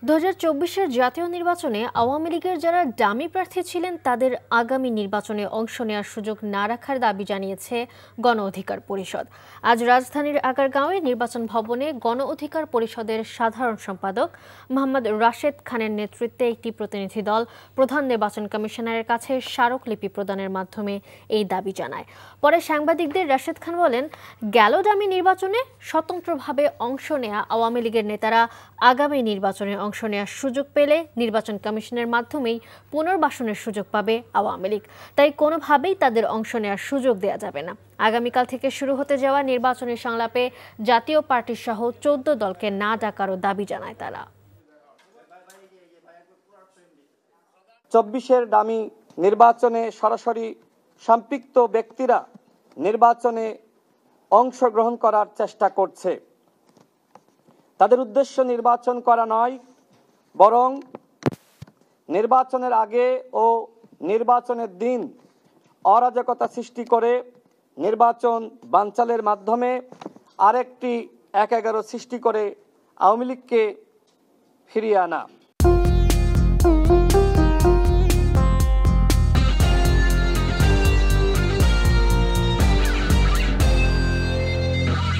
2024-এর জাতীয় নির্বাচনে আওয়ামী লীগের যারা ডামি প্রার্থী ছিলেন তাদের আগামী নির্বাচনে অংশ নেওয়ার সুযোগ না রাখার দাবি জানিয়েছে গণ অধিকার পরিষদ। আজ রাজধানীর আগারগাঁওয়ে নির্বাচন ভবনে গণ অধিকার পরিষদের সাধারণ সম্পাদক মোহাম্মদ রাশেদ খানের নেতৃত্বে একটি প্রতিনিধি দল প্রধান নির্বাচন কমিশনারের কাছে স্মারকলিপি প্রদানের মাধ্যমে এই দাবি জানায়। পরে সাংবাদিকদের রাশেদ খান বলেন, গেল ডামি নির্বাচনে স্বতন্ত্রভাবে অংশ নেওয়া আওয়ামী লীগের নেতারা আগামী নির্বাচনে অংশ নেওয়ার সুযোগ পেলে নির্বাচন কমিশনের মাধ্যমেই পুনর্বাসনের সুযোগ পাবে আওয়ামী লীগ। তাই কোনোভাবেই তাদের অংশ নেওয়ার সুযোগ দেওয়া যাবে না। আগামীকাল থেকে শুরু হতে যাওয়া নির্বাচনী সংলাপে জাতীয় পার্টি সহ 14 দলকে না ডাকারও দাবি জানায় তারা। 24-এর ডামি নির্বাচনে সরাসরি সম্পৃক্ত ব্যক্তিরা নির্বাচনে অংশগ্রহণ করার চেষ্টা করছে। তাদের উদ্দেশ্য নির্বাচন করা নয়, বরং নির্বাচনের আগে ও নির্বাচনের দিন অরাজকতা সৃষ্টি করে নির্বাচন বানচালের মাধ্যমে আরেকটি ১-১১ সৃষ্টি করে আওয়ামী লীগকে ফিরিয়ে আনা।